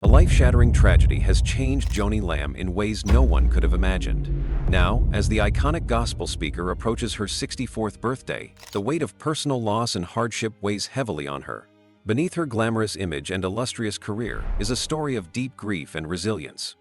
A life-shattering tragedy has changed Joni Lamb in ways no one could have imagined. Now, as the iconic gospel speaker approaches her 64th birthday, the weight of personal loss and hardship weighs heavily on her. Beneath her glamorous image and illustrious career is a story of deep grief and resilience.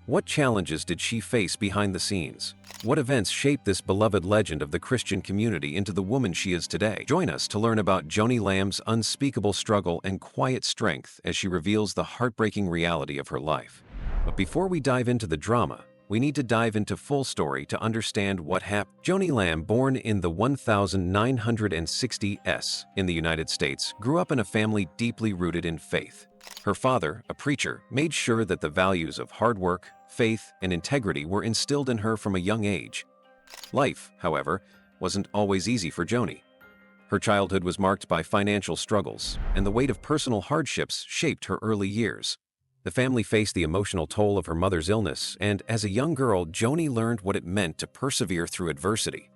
What challenges did she face behind the scenes? What events shaped this beloved legend of the Christian community into the woman she is today? Join us to learn about Joni Lamb's unspeakable struggle and quiet strength as she reveals the heartbreaking reality of her life. But before we dive into the drama, we need to dive into full story to understand what happened. Joni Lamb, born in the 1960s in the United States, grew up in a family deeply rooted in faith. Her father, a preacher, made sure that the values of hard work, faith, and integrity were instilled in her from a young age. Life, however, wasn't always easy for Joni. Her childhood was marked by financial struggles, and the weight of personal hardships shaped her early years. The family faced the emotional toll of her mother's illness, and as a young girl, Joni learned what it meant to persevere through adversity.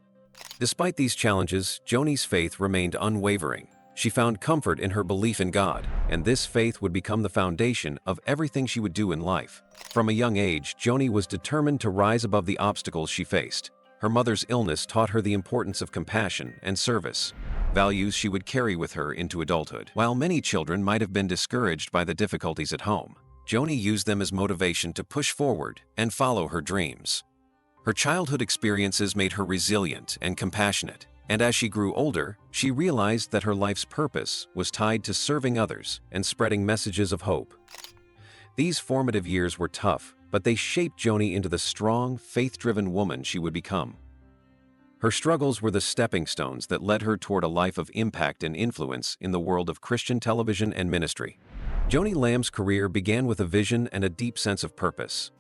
Despite these challenges, Joni's faith remained unwavering. She found comfort in her belief in God, and this faith would become the foundation of everything she would do in life. From a young age, Joni was determined to rise above the obstacles she faced. Her mother's illness taught her the importance of compassion and service, values she would carry with her into adulthood. While many children might have been discouraged by the difficulties at home, Joni used them as motivation to push forward and follow her dreams. Her childhood experiences made her resilient and compassionate, and as she grew older, she realized that her life's purpose was tied to serving others and spreading messages of hope. These formative years were tough, but they shaped Joni into the strong, faith-driven woman she would become. Her struggles were the stepping stones that led her toward a life of impact and influence in the world of Christian television and ministry. Joni Lamb's career began with a vision and a deep sense of purpose.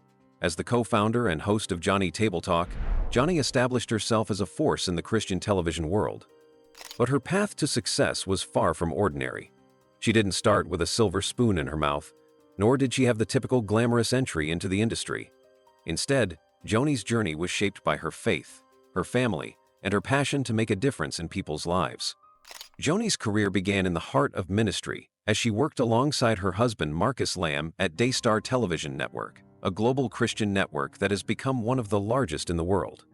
As the co-founder and host of Joni Table Talk, Joni established herself as a force in the Christian television world. But her path to success was far from ordinary. She didn't start with a silver spoon in her mouth, nor did she have the typical glamorous entry into the industry. Instead, Joni's journey was shaped by her faith, her family, and her passion to make a difference in people's lives. Joni's career began in the heart of ministry as she worked alongside her husband Marcus Lamb at Daystar television network, a global Christian network that has become one of the largest in the world.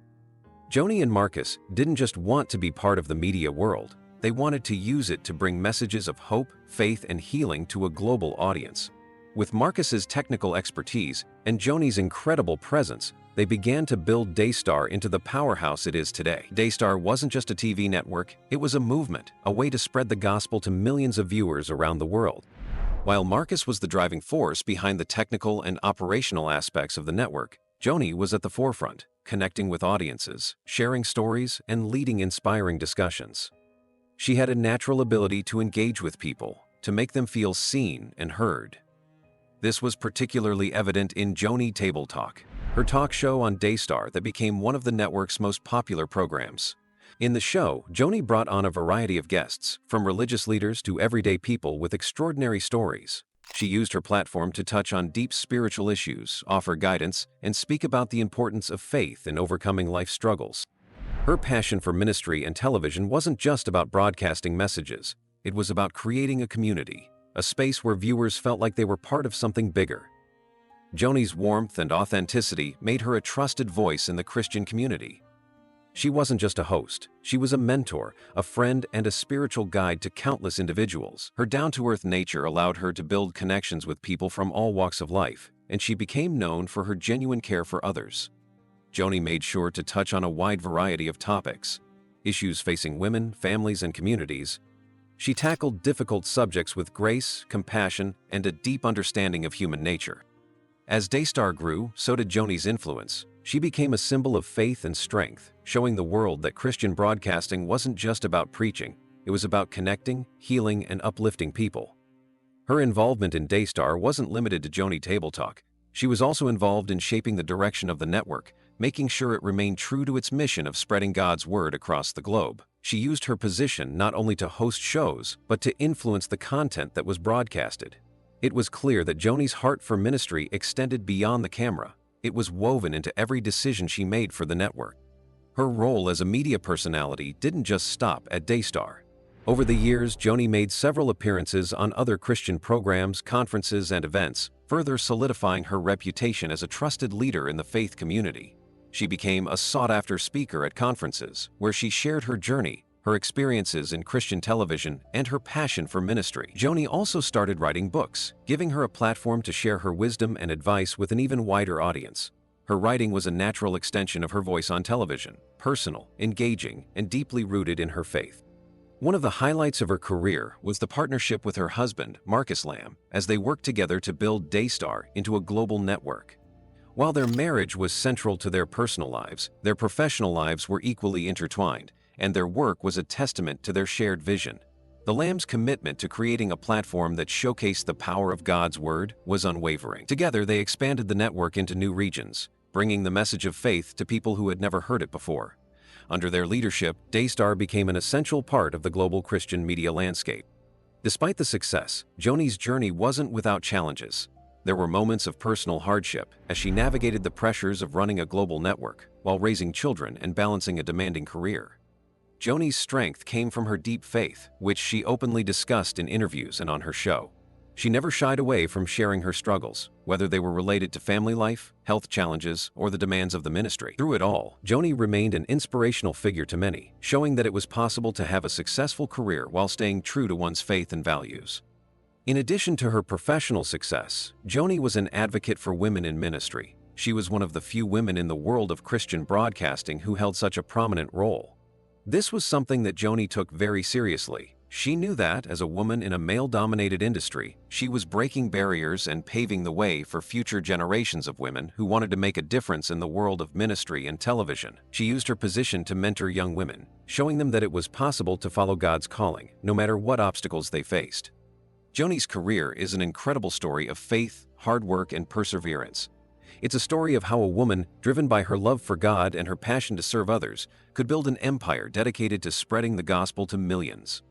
Joni and Marcus didn't just want to be part of the media world, they wanted to use it to bring messages of hope, faith, and healing to a global audience. With Marcus's technical expertise and Joni's incredible presence, they began to build Daystar into the powerhouse it is today. Daystar wasn't just a TV network, it was a movement, a way to spread the gospel to millions of viewers around the world. While Marcus was the driving force behind the technical and operational aspects of the network, Joni was at the forefront, connecting with audiences, sharing stories, and leading inspiring discussions. She had a natural ability to engage with people, to make them feel seen and heard. This was particularly evident in Joni Table Talk, her talk show on Daystar that became one of the network's most popular programs. In the show, Joni brought on a variety of guests, from religious leaders to everyday people with extraordinary stories. She used her platform to touch on deep spiritual issues, offer guidance, and speak about the importance of faith in overcoming life struggles. Her passion for ministry and television wasn't just about broadcasting messages. It was about creating a community, a space where viewers felt like they were part of something bigger. Joni's warmth and authenticity made her a trusted voice in the Christian community. She wasn't just a host, she was a mentor, a friend, and a spiritual guide to countless individuals. Her down-to-earth nature allowed her to build connections with people from all walks of life, and she became known for her genuine care for others. Joni made sure to touch on a wide variety of topics, issues facing women, families, and communities. She tackled difficult subjects with grace, compassion, and a deep understanding of human nature. As Daystar grew, so did Joni's influence. She became a symbol of faith and strength, showing the world that Christian broadcasting wasn't just about preaching, it was about connecting, healing, and uplifting people. Her involvement in Daystar wasn't limited to Joni Table Talk. She was also involved in shaping the direction of the network, making sure it remained true to its mission of spreading God's word across the globe. She used her position not only to host shows, but to influence the content that was broadcasted. It was clear that Joni's heart for ministry extended beyond the camera. It was woven into every decision she made for the network. Her role as a media personality didn't just stop at Daystar. Over the years, Joni made several appearances on other Christian programs, conferences, and events, further solidifying her reputation as a trusted leader in the faith community. She became a sought-after speaker at conferences, where she shared her journey, her experiences in Christian television, and her passion for ministry. Joni also started writing books, giving her a platform to share her wisdom and advice with an even wider audience. Her writing was a natural extension of her voice on television, personal, engaging, and deeply rooted in her faith. One of the highlights of her career was the partnership with her husband, Marcus Lamb, as they worked together to build Daystar into a global network. While their marriage was central to their personal lives, their professional lives were equally intertwined, and their work was a testament to their shared vision. The Lambs' commitment to creating a platform that showcased the power of God's Word was unwavering. Together, they expanded the network into new regions, bringing the message of faith to people who had never heard it before. Under their leadership, Daystar became an essential part of the global Christian media landscape. Despite the success, Joni's journey wasn't without challenges. There were moments of personal hardship as she navigated the pressures of running a global network while raising children and balancing a demanding career. Joni's strength came from her deep faith, which she openly discussed in interviews and on her show. She never shied away from sharing her struggles, whether they were related to family life, health challenges, or the demands of the ministry. Through it all, Joni remained an inspirational figure to many, showing that it was possible to have a successful career while staying true to one's faith and values. In addition to her professional success, Joni was an advocate for women in ministry. She was one of the few women in the world of Christian broadcasting who held such a prominent role. This was something that Joni took very seriously. She knew that, as a woman in a male-dominated industry, she was breaking barriers and paving the way for future generations of women who wanted to make a difference in the world of ministry and television. She used her position to mentor young women, showing them that it was possible to follow God's calling, no matter what obstacles they faced. Joni's career is an incredible story of faith, hard work, and perseverance. It's a story of how a woman, driven by her love for God and her passion to serve others, could build an empire dedicated to spreading the gospel to millions.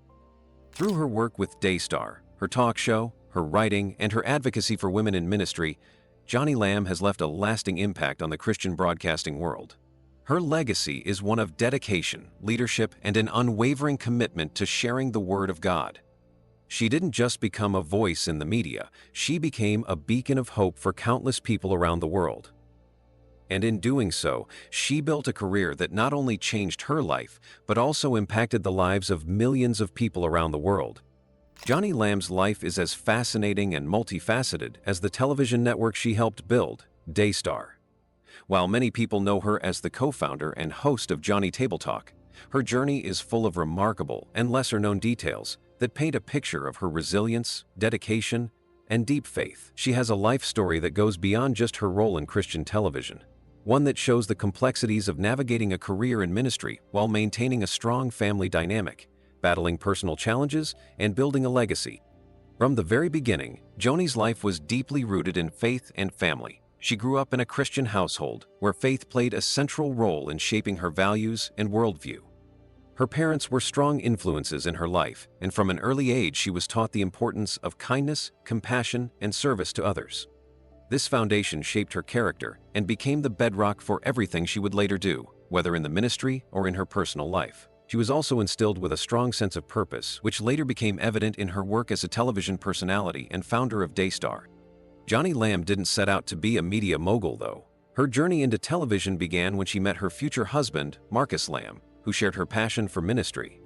Through her work with Daystar, her talk show, her writing, and her advocacy for women in ministry, Joni Lamb has left a lasting impact on the Christian broadcasting world. Her legacy is one of dedication, leadership, and an unwavering commitment to sharing the Word of God. She didn't just become a voice in the media, she became a beacon of hope for countless people around the world. And in doing so, she built a career that not only changed her life, but also impacted the lives of millions of people around the world. Joni Lamb's life is as fascinating and multifaceted as the television network she helped build, Daystar. While many people know her as the co-founder and host of Joni Table Talk, her journey is full of remarkable and lesser-known details that paint a picture of her resilience, dedication, and deep faith. She has a life story that goes beyond just her role in Christian television, one that shows the complexities of navigating a career in ministry while maintaining a strong family dynamic, battling personal challenges, and building a legacy. From the very beginning, Joni's life was deeply rooted in faith and family. She grew up in a Christian household where faith played a central role in shaping her values and worldview. Her parents were strong influences in her life, and from an early age she was taught the importance of kindness, compassion, and service to others. This foundation shaped her character and became the bedrock for everything she would later do, whether in the ministry or in her personal life. She was also instilled with a strong sense of purpose, which later became evident in her work as a television personality and founder of Daystar. Joni Lamb didn't set out to be a media mogul, though. Her journey into television began when she met her future husband, Marcus Lamb, who shared her passion for ministry.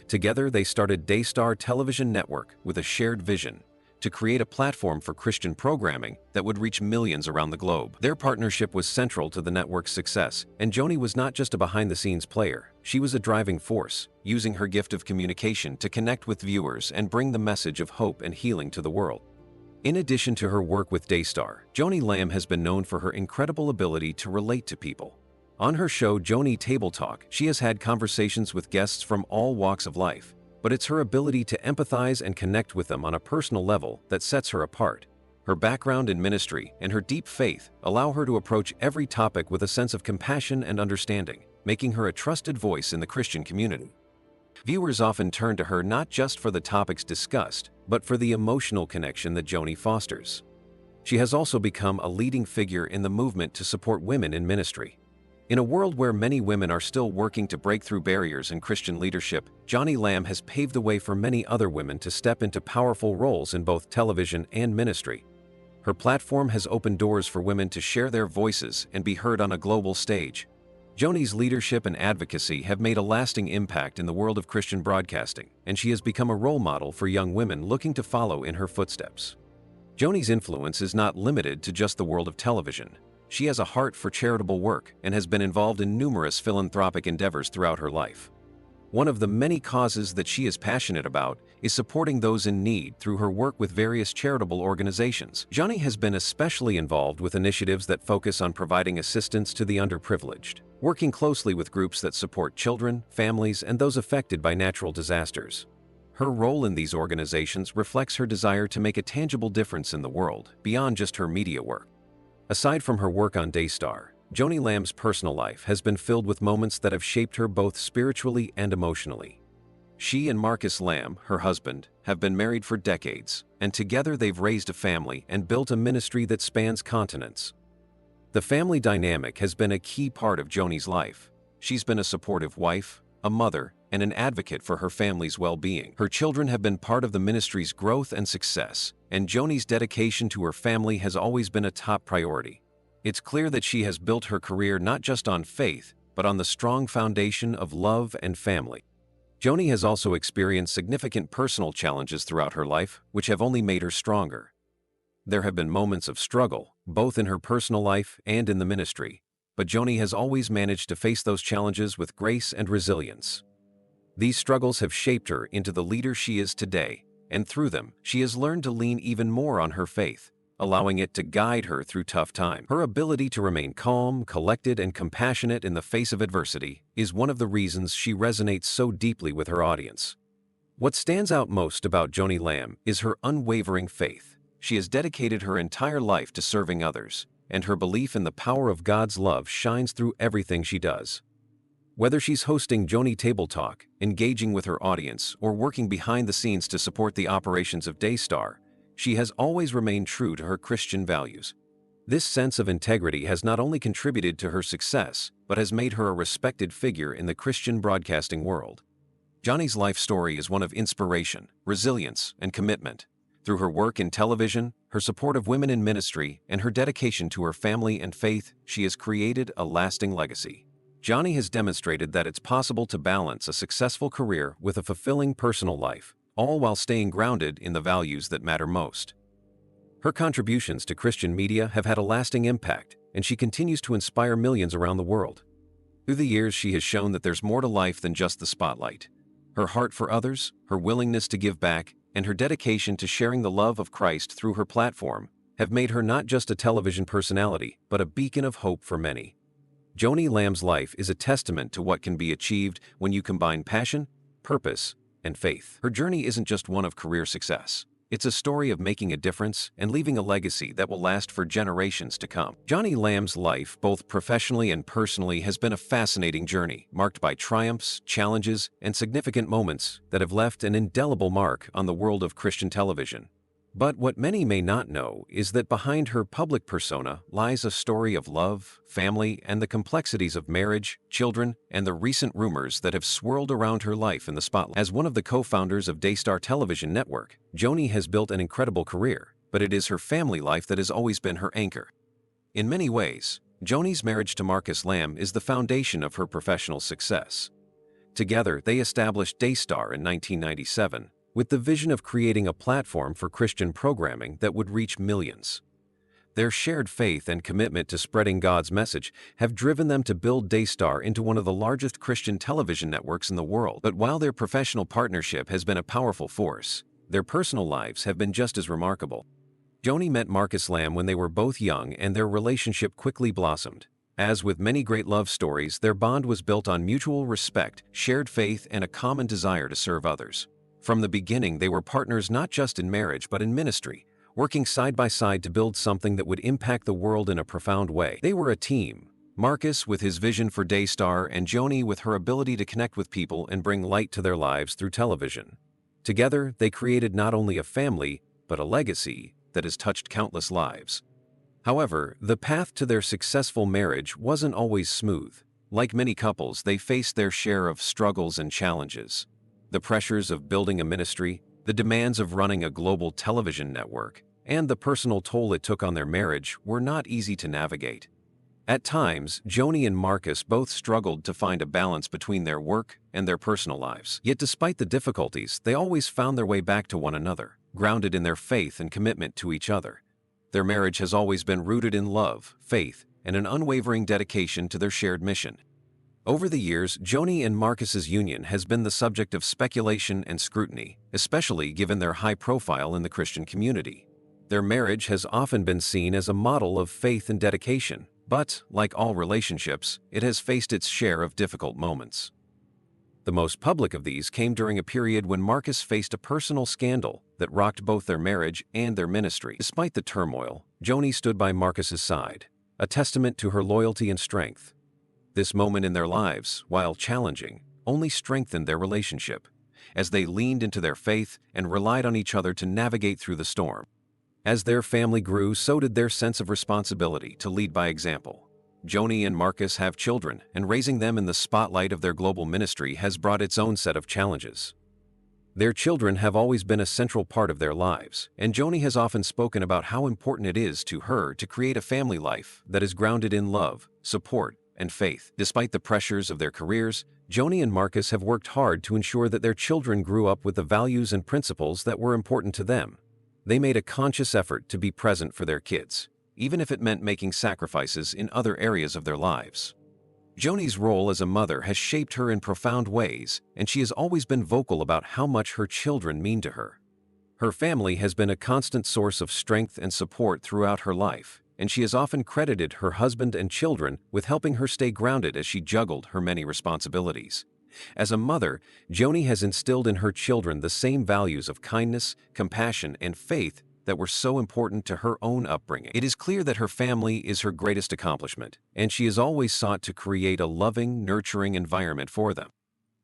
Together, they started Daystar Television Network with a shared vision to create a platform for Christian programming that would reach millions around the globe. Their partnership was central to the network's success, and Joni was not just a behind-the-scenes player. She was a driving force, using her gift of communication to connect with viewers and bring the message of hope and healing to the world. In addition to her work with Daystar, Joni Lamb has been known for her incredible ability to relate to people. On her show Joni Table Talk, she has had conversations with guests from all walks of life, but it's her ability to empathize and connect with them on a personal level that sets her apart. Her background in ministry and her deep faith allow her to approach every topic with a sense of compassion and understanding, making her a trusted voice in the Christian community. Viewers often turn to her not just for the topics discussed, but for the emotional connection that Joni fosters. She has also become a leading figure in the movement to support women in ministry. In a world where many women are still working to break through barriers in Christian leadership, Joni Lamb has paved the way for many other women to step into powerful roles in both television and ministry. Her platform has opened doors for women to share their voices and be heard on a global stage. Joni's leadership and advocacy have made a lasting impact in the world of Christian broadcasting, and she has become a role model for young women looking to follow in her footsteps. Joni's influence is not limited to just the world of television. She has a heart for charitable work and has been involved in numerous philanthropic endeavors throughout her life. One of the many causes that she is passionate about is supporting those in need through her work with various charitable organizations. Joni has been especially involved with initiatives that focus on providing assistance to the underprivileged, working closely with groups that support children, families, and those affected by natural disasters. Her role in these organizations reflects her desire to make a tangible difference in the world, beyond just her media work. Aside from her work on Daystar, Joni Lamb's personal life has been filled with moments that have shaped her both spiritually and emotionally. She and Marcus Lamb, her husband, have been married for decades, and together they've raised a family and built a ministry that spans continents. The family dynamic has been a key part of Joni's life. She's been a supportive wife, a mother, and an advocate for her family's well-being. Her children have been part of the ministry's growth and success, and Joni's dedication to her family has always been a top priority. It's clear that she has built her career not just on faith, but on the strong foundation of love and family. Joni has also experienced significant personal challenges throughout her life, which have only made her stronger. There have been moments of struggle, both in her personal life and in the ministry, but Joni has always managed to face those challenges with grace and resilience. These struggles have shaped her into the leader she is today, and through them, she has learned to lean even more on her faith, allowing it to guide her through tough times. Her ability to remain calm, collected, and compassionate in the face of adversity is one of the reasons she resonates so deeply with her audience. What stands out most about Joni Lamb is her unwavering faith. She has dedicated her entire life to serving others, and her belief in the power of God's love shines through everything she does. Whether she's hosting Joni Table Talk, engaging with her audience, or working behind the scenes to support the operations of Daystar, she has always remained true to her Christian values. This sense of integrity has not only contributed to her success, but has made her a respected figure in the Christian broadcasting world. Joni's life story is one of inspiration, resilience, and commitment. Through her work in television, her support of women in ministry, and her dedication to her family and faith, she has created a lasting legacy. Joni has demonstrated that it's possible to balance a successful career with a fulfilling personal life, all while staying grounded in the values that matter most. Her contributions to Christian media have had a lasting impact, and she continues to inspire millions around the world. Through the years, she has shown that there's more to life than just the spotlight. Her heart for others, her willingness to give back, and her dedication to sharing the love of Christ through her platform have made her not just a television personality, but a beacon of hope for many. Joni Lamb's life is a testament to what can be achieved when you combine passion, purpose, and faith. Her journey isn't just one of career success. It's a story of making a difference and leaving a legacy that will last for generations to come. Joni Lamb's life, both professionally and personally, has been a fascinating journey, marked by triumphs, challenges, and significant moments that have left an indelible mark on the world of Christian television. But what many may not know is that behind her public persona lies a story of love, family, and the complexities of marriage, children, and the recent rumors that have swirled around her life in the spotlight. As one of the co-founders of Daystar Television Network, Joni has built an incredible career, but it is her family life that has always been her anchor. In many ways, Joni's marriage to Marcus Lamb is the foundation of her professional success. Together, they established Daystar in 1997, with the vision of creating a platform for Christian programming that would reach millions. Their shared faith and commitment to spreading God's message have driven them to build Daystar into one of the largest Christian television networks in the world. But while their professional partnership has been a powerful force, their personal lives have been just as remarkable. Joni met Marcus Lamb when they were both young, and their relationship quickly blossomed. As with many great love stories, their bond was built on mutual respect, shared faith, and a common desire to serve others. From the beginning, they were partners not just in marriage but in ministry, working side by side to build something that would impact the world in a profound way. They were a team, Marcus with his vision for Daystar and Joni with her ability to connect with people and bring light to their lives through television. Together, they created not only a family, but a legacy that has touched countless lives. However, the path to their successful marriage wasn't always smooth. Like many couples, they faced their share of struggles and challenges. The pressures of building a ministry, the demands of running a global television network, and the personal toll it took on their marriage were not easy to navigate. At times, Joni and Marcus both struggled to find a balance between their work and their personal lives. Yet despite the difficulties, they always found their way back to one another, grounded in their faith and commitment to each other. Their marriage has always been rooted in love, faith, and an unwavering dedication to their shared mission. Over the years, Joni and Marcus's union has been the subject of speculation and scrutiny, especially given their high profile in the Christian community. Their marriage has often been seen as a model of faith and dedication, but, like all relationships, it has faced its share of difficult moments. The most public of these came during a period when Marcus faced a personal scandal that rocked both their marriage and their ministry. Despite the turmoil, Joni stood by Marcus's side, a testament to her loyalty and strength. This moment in their lives, while challenging, only strengthened their relationship, as they leaned into their faith and relied on each other to navigate through the storm. As their family grew, so did their sense of responsibility to lead by example. Joni and Marcus have children, and raising them in the spotlight of their global ministry has brought its own set of challenges. Their children have always been a central part of their lives, and Joni has often spoken about how important it is to her to create a family life that is grounded in love, support, and faith. Despite the pressures of their careers, Joni and Marcus have worked hard to ensure that their children grew up with the values and principles that were important to them. They made a conscious effort to be present for their kids, even if it meant making sacrifices in other areas of their lives. Joni's role as a mother has shaped her in profound ways, and she has always been vocal about how much her children mean to her. Her family has been a constant source of strength and support throughout her life, and she has often credited her husband and children with helping her stay grounded as she juggled her many responsibilities. As a mother, Joni has instilled in her children the same values of kindness, compassion, and faith that were so important to her own upbringing. It is clear that her family is her greatest accomplishment, and she has always sought to create a loving, nurturing environment for them.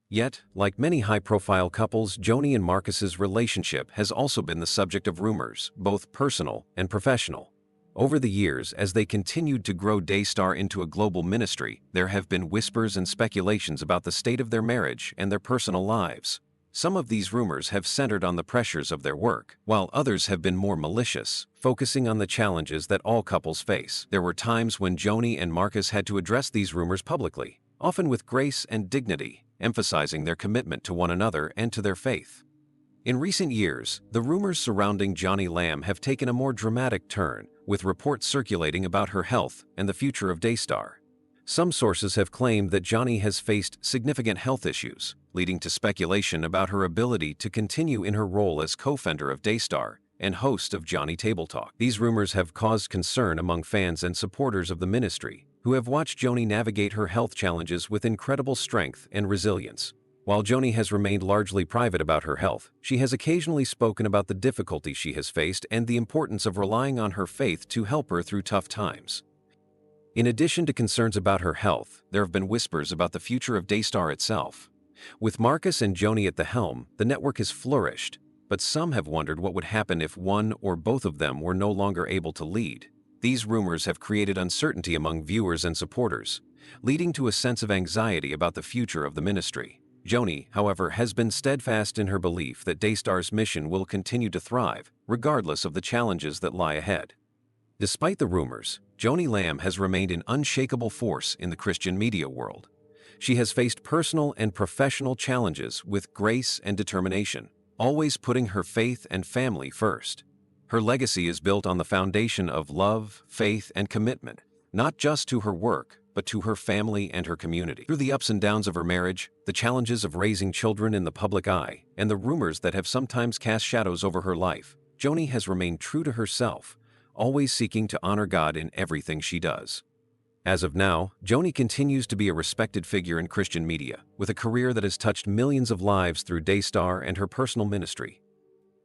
Yet, like many high-profile couples, Joni and Marcus's relationship has also been the subject of rumors, both personal and professional. Over the years, as they continued to grow Daystar into a global ministry, there have been whispers and speculations about the state of their marriage and their personal lives. Some of these rumors have centered on the pressures of their work, while others have been more malicious, focusing on the challenges that all couples face. There were times when Joni and Marcus had to address these rumors publicly, often with grace and dignity, emphasizing their commitment to one another and to their faith. In recent years, the rumors surrounding Joni Lamb have taken a more dramatic turn, with reports circulating about her health and the future of Daystar. Some sources have claimed that Joni has faced significant health issues, leading to speculation about her ability to continue in her role as co-founder of Daystar and host of Joni Table Talk. These rumors have caused concern among fans and supporters of the ministry, who have watched Joni navigate her health challenges with incredible strength and resilience. While Joni has remained largely private about her health, she has occasionally spoken about the difficulties she has faced and the importance of relying on her faith to help her through tough times. In addition to concerns about her health, there have been whispers about the future of Daystar itself. With Marcus and Joni at the helm, the network has flourished, but some have wondered what would happen if one or both of them were no longer able to lead. These rumors have created uncertainty among viewers and supporters, leading to a sense of anxiety about the future of the ministry. Joni, however, has been steadfast in her belief that Daystar's mission will continue to thrive, regardless of the challenges that lie ahead. Despite the rumors, Joni Lamb has remained an unshakable force in the Christian media world. She has faced personal and professional challenges with grace and determination, always putting her faith and family first. Her legacy is built on the foundation of love, faith, and commitment, not just to her work, but to her family and her community. Through the ups and downs of her marriage, the challenges of raising children in the public eye, and the rumors that have sometimes cast shadows over her life, Joni has remained true to herself, always seeking to honor God in everything she does. As of now, Joni continues to be a respected figure in Christian media, with a career that has touched millions of lives through Daystar and her personal ministry.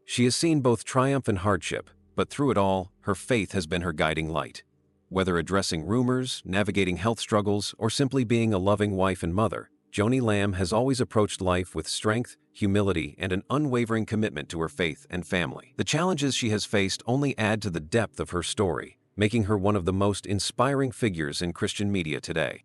She has seen both triumph and hardship, but through it all, her faith has been her guiding light. Whether addressing rumors, navigating health struggles, or simply being a loving wife and mother, Joni Lamb has always approached life with strength, humility, and an unwavering commitment to her faith and family. The challenges she has faced only add to the depth of her story, making her one of the most inspiring figures in Christian media today.